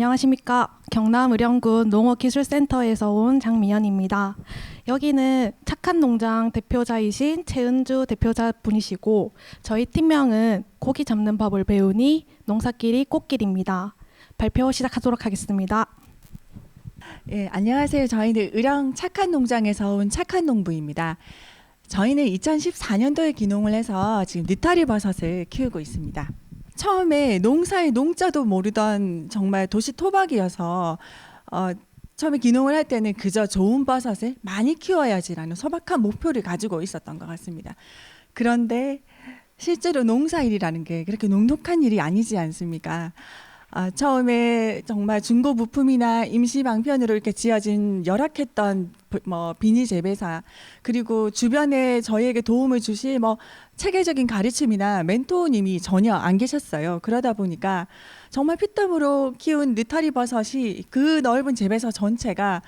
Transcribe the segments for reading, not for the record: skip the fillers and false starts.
안녕하십니까. 경남의령군 농어기술센터에서 온 장미연입니다. 여기는 착한 농장 대표자이신 최은주 대표자분이시고 저희 팀명은 고기 잡는 법을 배우니 농사길이 꽃길입니다. 발표 시작하도록 하겠습니다. 예, 안녕하세요. 저희는 의령 착한 농장에서 온 착한 농부입니다. 저희는 2014년도에 기농을 해서 지금 느타리 버섯을 키우고 있습니다. 처음에 농사의 농자도 모르던 정말 도시 토박이어서 처음에 기농을 할 때는 그저 좋은 버섯을 많이 키워야지라는 소박한 목표를 가지고 있었던 것 같습니다. 그런데 실제로 농사일이라는 게 그렇게 녹록한 일이 아니지 않습니까? 처음에 정말 중고 부품이나 임시 방편으로 이렇게 지어진 열악했던 비닐 재배사, 그리고 주변에 저희에게 도움을 주실 체계적인 가르침이나 멘토님이 전혀 안 계셨어요. 그러다 보니까 정말 피땀으로 키운 느타리 버섯이 그 넓은 재배사 전체가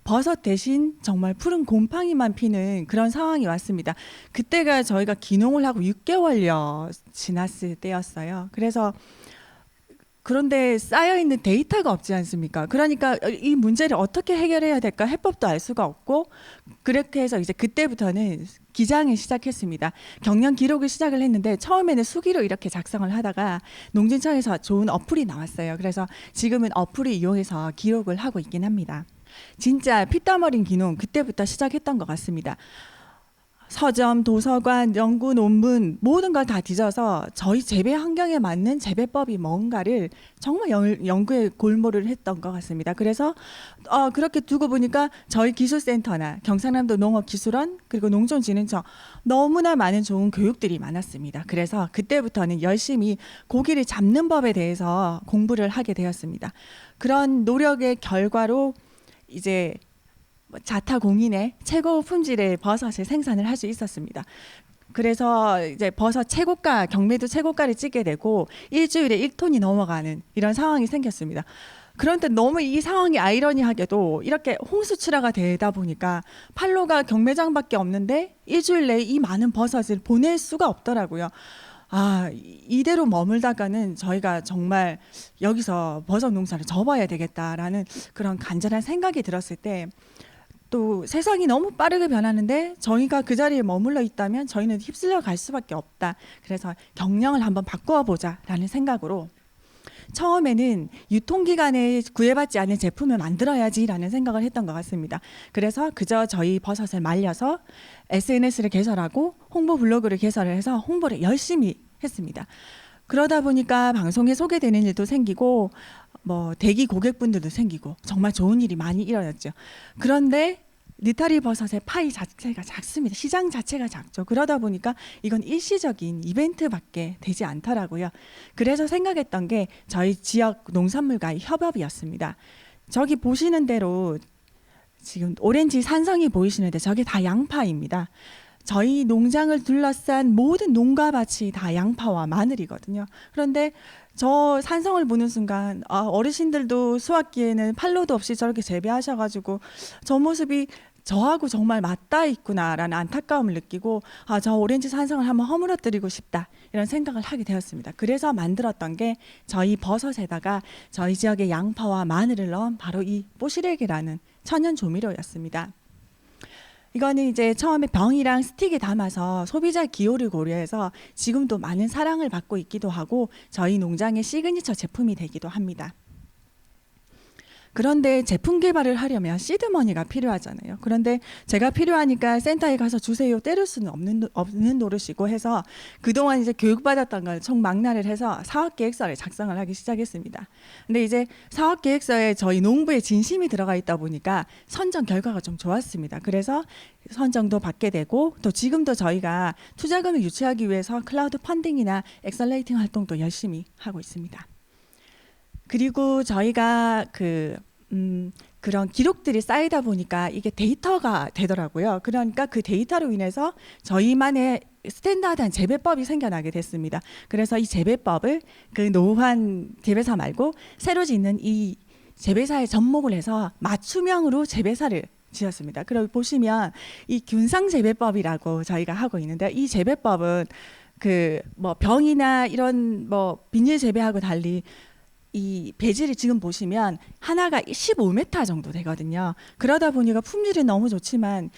버섯 대신 정말 푸른 곰팡이만 피는 그런 상황이 왔습니다. 그때가 저희가 기농을 하고 6개월여 지났을 때였어요. 그런데 쌓여있는 데이터가 없지 않습니까? 그러니까 이 문제를 어떻게 해결해야 될까 해법도 알 수가 없고, 그렇게 해서 이제 그때부터는 기장을 시작했습니다. 경영 기록을 시작을 했는데 처음에는 수기로 이렇게 작성을 하다가 농진청에서 좋은 어플이 나왔어요. 그래서 지금은 어플을 이용해서 기록을 하고 있긴 합니다. 진짜 피땀 어린 기농 그때부터 시작했던 것 같습니다. 서점, 도서관, 연구, 논문 모든 걸 다 뒤져서 저희 재배 환경에 맞는 재배법이 뭔가를 정말 연구에 골몰을 했던 것 같습니다. 그래서 그렇게 두고 보니까 저희 기술센터나 경상남도 농업기술원 그리고 농촌진흥청 너무나 많은 좋은 교육들이 많았습니다. 그래서 그때부터는 열심히 고기를 잡는 법에 대해서 공부를 하게 되었습니다. 그런 노력의 결과로 이제 자타공인의 최고 품질의 버섯을 생산을 할 수 있었습니다. 그래서 이제 버섯 최고가, 경매도 최고가를 찍게 되고 일주일에 1톤이 넘어가는 이런 상황이 생겼습니다. 그런데 너무 이 상황이 아이러니하게도 이렇게 홍수출하가 되다 보니까 판로가 경매장밖에 없는데 일주일 내에 이 많은 버섯을 보낼 수가 없더라고요. 이대로 머물다가는 저희가 정말 여기서 버섯 농사를 접어야 되겠다라는 그런 간절한 생각이 들었을 때, 또 세상이 너무 빠르게 변하는데 저희가 그 자리에 머물러 있다면 저희는 휩쓸려 갈 수밖에 없다. 그래서 경영을 한번 바꾸어 보자라는 생각으로 처음에는 유통기간에 구애받지 않은 제품을 만들어야지라는 생각을 했던 것 같습니다. 그래서 그저 저희 버섯을 말려서 SNS를 개설하고 홍보 블로그를 개설을 해서 홍보를 열심히 했습니다. 그러다 보니까 방송에 소개되는 일도 생기고 대기 고객분들도 생기고 정말 좋은 일이 많이 일어났죠. 그런데 느타리 버섯의 파이 자체가 작습니다. 시장 자체가 작죠. 그러다 보니까 이건 일시적인 이벤트밖에 되지 않더라고요. 그래서 생각했던 게 저희 지역 농산물과의 협업이었습니다. 저기 보시는 대로 지금 오렌지 산성이 보이시는데 저게 다 양파입니다. 저희 농장을 둘러싼 모든 농가밭이 다 양파와 마늘이거든요. 그런데 저 산성을 보는 순간 어르신들도 수확기에는 판로도 없이 저렇게 재배하셔가지고 저 모습이 저하고 정말 맞닿아 있구나라는 안타까움을 느끼고 저 오렌지 산성을 한번 허물어뜨리고 싶다 이런 생각을 하게 되었습니다. 그래서 만들었던 게 저희 버섯에다가 저희 지역의 양파와 마늘을 넣은 바로 이 뽀시래기라는 천연 조미료였습니다. 이거는 이제 처음에 병이랑 스틱에 담아서 소비자 기호를 고려해서 지금도 많은 사랑을 받고 있기도 하고 저희 농장의 시그니처 제품이 되기도 합니다. 그런데 제품 개발을 하려면 시드머니가 필요하잖아요. 그런데 제가 필요하니까 센터에 가서 주세요 때릴 수는 없는 노릇이고 해서 그동안 이제 교육받았던 걸 총망라를 해서 사업계획서를 작성을 하기 시작했습니다. 근데 이제 사업계획서에 저희 농부의 진심이 들어가 있다 보니까 선정 결과가 좀 좋았습니다. 그래서 선정도 받게 되고 또 지금도 저희가 투자금을 유치하기 위해서 클라우드 펀딩이나 엑셀레이팅 활동도 열심히 하고 있습니다. 그리고 저희가 그런 기록들이 쌓이다 보니까 이게 데이터가 되더라고요. 그러니까 그 데이터로 인해서 저희만의 스탠다드한 재배법이 생겨나게 됐습니다. 그래서 이 재배법을 그 노후한 재배사 말고 새로 짓는 이 재배사에 접목을 해서 맞춤형으로 재배사를 지었습니다. 그럼 보시면 이 균상 재배법이라고 저희가 하고 있는데 이 재배법은 병이나 이런 비닐 재배하고 달리 이 배질이 지금 보시면 하나가 15m 정도 되거든요. 그러다 보니까 품질이 너무 좋지만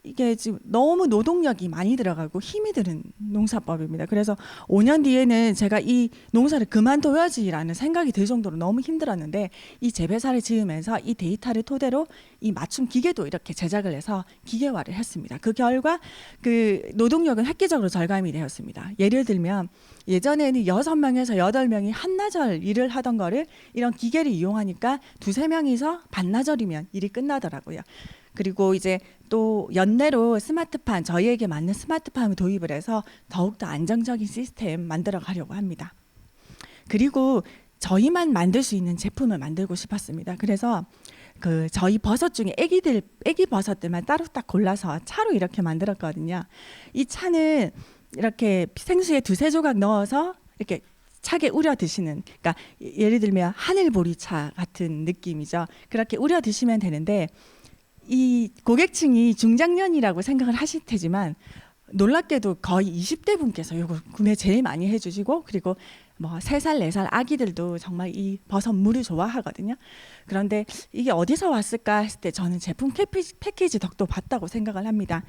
이게 지금 너무 노동력이 많이 들어가고 힘이 드는 농사법입니다. 그래서 5년 뒤에는 제가 이 농사를 그만둬야지라는 생각이 들 정도로 너무 힘들었는데 이 재배사를 지으면서 이 데이터를 토대로 이 맞춤 기계도 이렇게 제작을 해서 기계화를 했습니다. 그 결과 그 노동력은 획기적으로 절감이 되었습니다. 예를 들면 예전에는 6명에서 8명이 한나절 일을 하던 거를 이런 기계를 이용하니까 2~3명이서 반나절이면 일이 끝나더라고요. 그리고 이제 또 연내로 스마트팜, 저희에게 맞는 스마트팜을 도입을 해서 더욱더 안정적인 시스템 만들어 가려고 합니다. 그리고 저희만 만들 수 있는 제품을 만들고 싶었습니다. 그래서 그 저희 버섯 중에 애기 버섯들만 따로 딱 골라서 차로 이렇게 만들었거든요. 이 차는 이렇게 생수에 2~3조각 넣어서 이렇게 차게 우려 드시는, 그러니까 예를 들면 하늘보리차 같은 느낌이죠. 그렇게 우려 드시면 되는데 이 고객층이 중장년이라고 생각을 하실 테지만 놀랍게도 거의 20대 분께서 이거 구매 제일 많이 해주시고, 그리고 뭐 3살, 4살 아기들도 정말 이 버섯 물을 좋아하거든요. 그런데 이게 어디서 왔을까 했을 때 저는 제품 패키지 덕도 봤다고 생각을 합니다.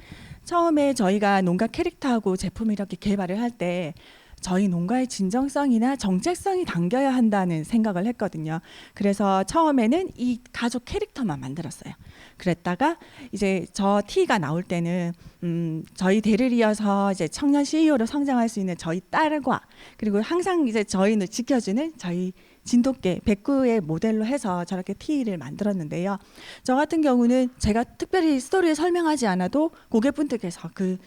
처음에 저희가 농가 캐릭터하고 제품을 이렇게 개발을 할 때 저희 농가의 진정성이나 정체성이 담겨야 한다는 생각을 했거든요. 그래서 처음에는 이 가족 캐릭터만 만들었어요. 그랬다가 이제 저 티가 나올 때는 저희 대를 이어서 이제 청년 CEO로 성장할 수 있는 저희 딸과, 그리고 항상 이제 저희를 지켜주는 저희 진돗개 백구의 모델로 해서 저렇게 티를 만들었는데요. 저 같은 경우는 제가 특별히 스토리를 설명하지 않아도 고객분들께서 그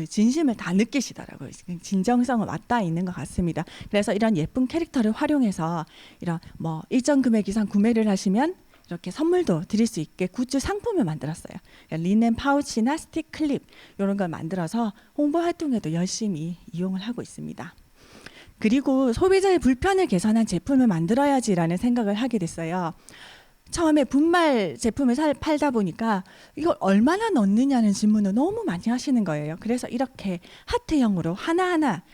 진심을 다 느끼시더라고요. 진정성은 맞닿아 있는 것 같습니다. 그래서 이런 예쁜 캐릭터를 활용해서 이런 뭐 일정 금액 이상 구매를 하시면 이렇게 선물도 드릴 수 있게 굿즈 상품을 만들었어요. 리넨 파우치나 스틱 클립 이런 걸 만들어서 홍보 활동에도 열심히 이용을 하고 있습니다. 그리고 소비자의 불편을 개선한 제품을 만들어야지라는 생각을 하게 됐어요. 처음에 분말 제품을 팔다 보니까 이걸 얼마나 넣느냐는 질문을 너무 많이 하시는 거예요. 그래서 이렇게 하트형으로 하나하나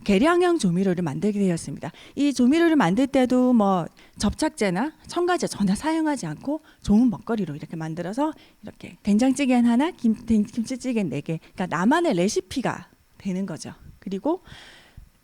계량형 조미료를 만들게 되었습니다. 이 조미료를 만들 때도 뭐 접착제나 첨가제 전혀 사용하지 않고 좋은 먹거리로 이렇게 만들어서 이렇게 된장찌개 하나, 김치찌개 4개, 그러니까 나만의 레시피가 되는 거죠. 그리고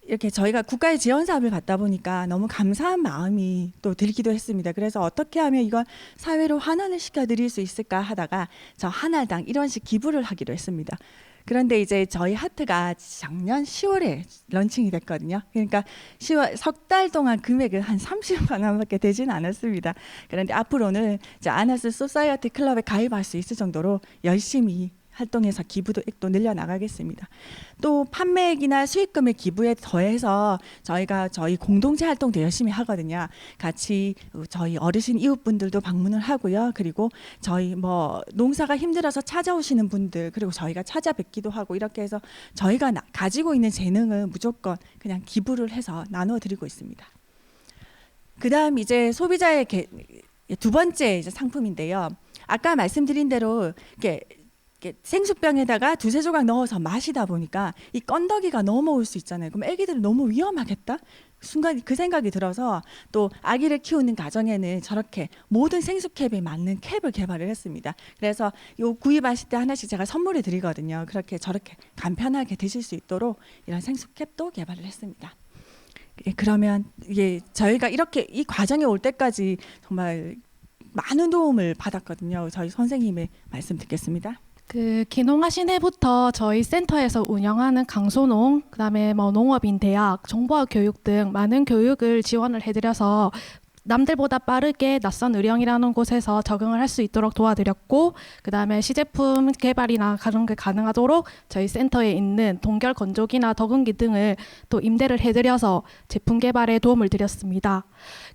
이렇게 저희가 국가의 지원 사업을 받다 보니까 너무 감사한 마음이 또 들기도 했습니다. 그래서 어떻게 하면 이걸 사회로 환원을 시켜드릴 수 있을까 하다가 저 한 알당 1원씩 기부를 하기로 했습니다. 그런데 이제 저희 하트가 작년 10월에 런칭이 됐거든요. 그러니까 10월 석 달 동안 금액은 한 30만 원밖에 되지는 않았습니다. 그런데 앞으로는 이제 아나스 소사이어티 클럽에 가입할 수 있을 정도로 열심히 활동해서 기부액도 늘려나가겠습니다. 또 판매액이나 수익금의 기부에 더해서 저희가 저희 공동체 활동도 열심히 하거든요. 같이 저희 어르신 이웃분들도 방문을 하고요. 그리고 저희 뭐 농사가 힘들어서 찾아오시는 분들, 그리고 저희가 찾아뵙기도 하고, 이렇게 해서 저희가 가지고 있는 재능을 무조건 그냥 기부를 해서 나눠드리고 있습니다. 그다음 이제 소비자의 두 번째 이제 상품인데요. 아까 말씀드린 대로 이렇게 생수병에다가 2~3조각 넣어서 마시다 보니까 이 건더기가 넘어올 수 있잖아요. 그럼 아기들은 너무 위험하겠다? 순간 그 생각이 들어서 또 아기를 키우는 가정에는 저렇게 모든 생수캡에 맞는 캡을 개발을 했습니다. 그래서 요 구입하실 때 하나씩 제가 선물을 드리거든요. 그렇게 저렇게 간편하게 드실 수 있도록 이런 생수캡도 개발을 했습니다. 그러면 이게 저희가 이렇게 이 과정에 올 때까지 정말 많은 도움을 받았거든요. 저희 선생님의 말씀 듣겠습니다. 그 기농하신 해부터 저희 센터에서 운영하는 강소농, 그다음에 뭐 농업인 대학, 정보화 교육 등 많은 교육을 지원을 해드려서 남들보다 빠르게 낯선 의령이라는 곳에서 적응을 할 수 있도록 도와드렸고, 그다음에 시제품 개발이나 그런 게 가능하도록 저희 센터에 있는 동결 건조기나 더근기 등을 또 임대를 해드려서 제품 개발에 도움을 드렸습니다.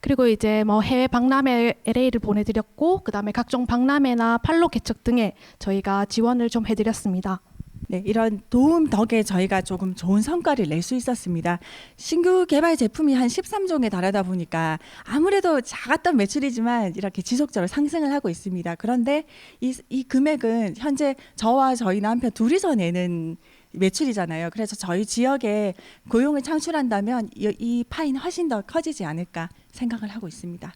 그리고 이제 뭐 해외 박람회 LA를 보내드렸고, 그다음에 각종 박람회나 판로 개척 등에 저희가 지원을 좀 해드렸습니다. 네, 이런 도움 덕에 저희가 조금 좋은 성과를 낼 수 있었습니다. 신규 개발 제품이 한 13종에 달하다 보니까 아무래도 작았던 매출이지만 이렇게 지속적으로 상승을 하고 있습니다. 그런데 이 금액은 현재 저와 저희 남편 둘이서 내는 매출이잖아요. 그래서 저희 지역에 고용을 창출한다면 이 파이는 훨씬 더 커지지 않을까 생각을 하고 있습니다.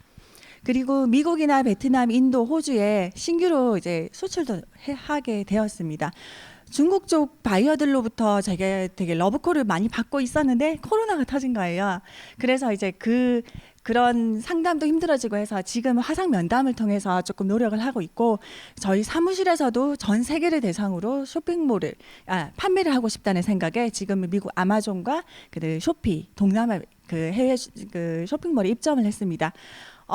그리고 미국이나 베트남, 인도, 호주에 신규로 이제 수출도 하게 되었습니다. 중국 쪽 바이어들로부터 제가 되게 러브콜을 많이 받고 있었는데 코로나가 터진 거예요. 그래서 이제 그런 상담도 힘들어지고 해서 지금 화상 면담을 통해서 조금 노력을 하고 있고, 저희 사무실에서도 전 세계를 대상으로 쇼핑몰을 판매를 하고 싶다는 생각에 지금 미국 아마존과 그 쇼피 동남아 그 해외 그 쇼핑몰에 입점을 했습니다.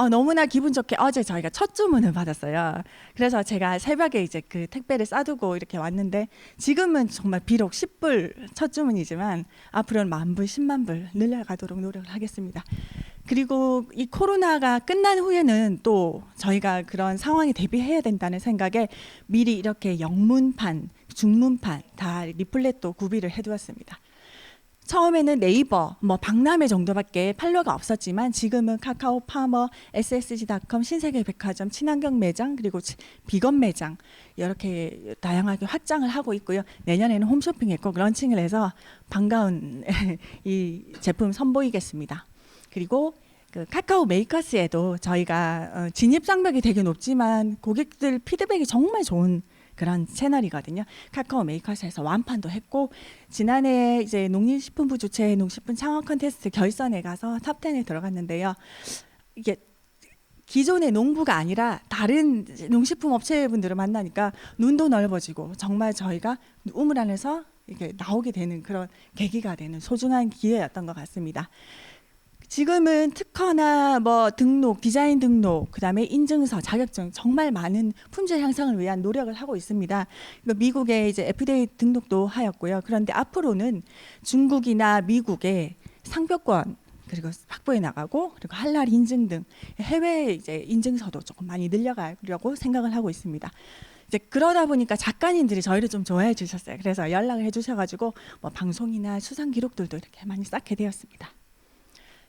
너무나 기분 좋게 어제 저희가 첫 주문을 받았어요. 그래서 제가 새벽에 이제 그 택배를 싸두고 이렇게 왔는데, 지금은 정말 비록 10불 첫 주문이지만 앞으로는 10,000불, 100,000불 늘려가도록 노력을 하겠습니다. 그리고 이 코로나가 끝난 후에는 또 저희가 그런 상황에 대비해야 된다는 생각에 미리 이렇게 영문판, 중문판 다 리플렛도 구비를 해두었습니다. 처음에는 네이버, 박람회 정도밖에 팔로가 없었지만 지금은 카카오 파머, ssg.com, 신세계백화점, 친환경 매장, 그리고 비건 매장 이렇게 다양하게 확장을 하고 있고요. 내년에는 홈쇼핑에 꼭 런칭을 해서 반가운 이 제품 선보이겠습니다. 그리고 그 카카오 메이커스에도 저희가 진입 장벽이 되게 높지만 고객들 피드백이 정말 좋은 그런 채널이거든요. 카카오 메이커스에서 완판도 했고, 지난해 이제 농림식품부 주최 농식품 창업 콘테스트 결선에 가서 탑10에 들어갔는데요. 이게 기존의 농부가 아니라 다른 농식품 업체분들을 만나니까 눈도 넓어지고 정말 저희가 우물 안에서 이렇게 나오게 되는 그런 계기가 되는 소중한 기회였던 것 같습니다. 지금은 특허나 등록, 디자인 등록, 그다음에 인증서, 자격증 정말 많은 품질 향상을 위한 노력을 하고 있습니다. 미국에 이제 FDA 등록도 하였고요. 그런데 앞으로는 중국이나 미국의 상표권 그리고 확보해 나가고, 그리고 할랄 인증 등 해외 이제 인증서도 조금 많이 늘려가려고 생각을 하고 있습니다. 이제 그러다 보니까 작가님들이 저희를 좀 좋아해 주셨어요. 그래서 연락을 해주셔가지고 방송이나 수상 기록들도 이렇게 많이 쌓게 되었습니다.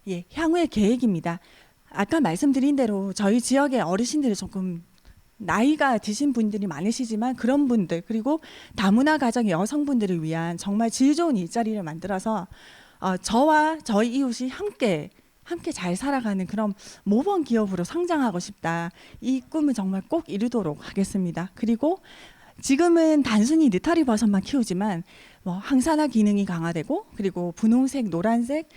예, 향후의 계획입니다. 아까 말씀드린 대로 저희 지역의 어르신들이 조금 나이가 드신 분들이 많으시지만 그런 분들, 그리고 다문화 가정의 여성분들을 위한 정말 질 좋은 일자리를 만들어서 저와 저희 이웃이 함께 잘 살아가는 그런 모범 기업으로 성장하고 싶다. 이 꿈을 정말 꼭 이루도록 하겠습니다. 그리고 지금은 단순히 느타리 버섯만 키우지만 항산화 기능이 강화되고, 그리고 분홍색, 노란색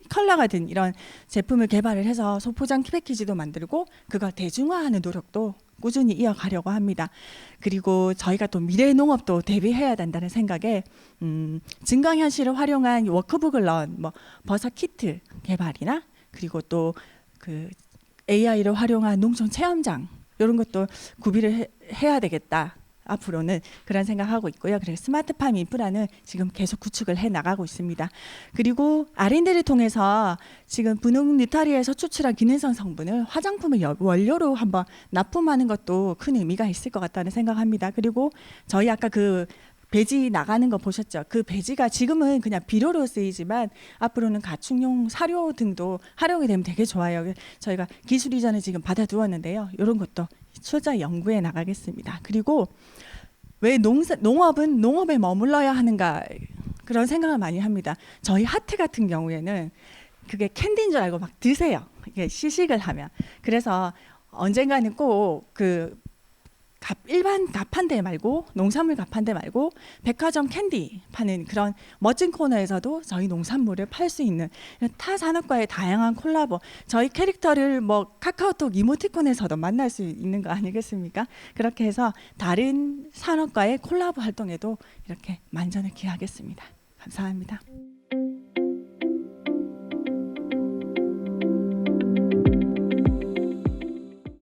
컬러가 든 이런 제품을 개발을 해서 소포장 패키지도 만들고 그걸 대중화하는 노력도 꾸준히 이어가려고 합니다. 그리고 저희가 또 미래 농업도 대비해야 된다는 생각에 증강현실을 활용한 워크북을 넣은 버섯 키트 개발이나, 그리고 또 그 AI를 활용한 농촌 체험장 이런 것도 구비를 해야 되겠다. 앞으로는 그런 생각하고 있고요. 그래서 스마트팜 인프라는 지금 계속 구축을 해 나가고 있습니다. 그리고 R&D를 통해서 지금 분홍 느타리에서 추출한 기능성 성분을 화장품의 원료로 한번 납품하는 것도 큰 의미가 있을 것 같다는 생각합니다. 그리고 저희 아까 그 배지 나가는 거 보셨죠? 그 배지가 지금은 그냥 비료로 쓰이지만 앞으로는 가축용 사료 등도 활용이 되면 되게 좋아요. 저희가 기술 이전을 지금 받아두었는데요. 이런 것도 추자 연구해 나가겠습니다. 그리고 왜 농업은 농업에 머물러야 하는가, 그런 생각을 많이 합니다. 저희 하트 같은 경우에는 그게 캔디인 줄 알고 막 드세요. 이게 시식을 하면. 그래서 언젠가는 꼭 일반 가판대 말고, 농산물 가판대 말고 백화점 캔디 파는 그런 멋진 코너에서도 저희 농산물을 팔 수 있는 타 산업과의 다양한 콜라보, 저희 캐릭터를 카카오톡 이모티콘에서도 만날 수 있는 거 아니겠습니까? 그렇게 해서 다른 산업과의 콜라보 활동에도 이렇게 만전을 기하겠습니다. 감사합니다.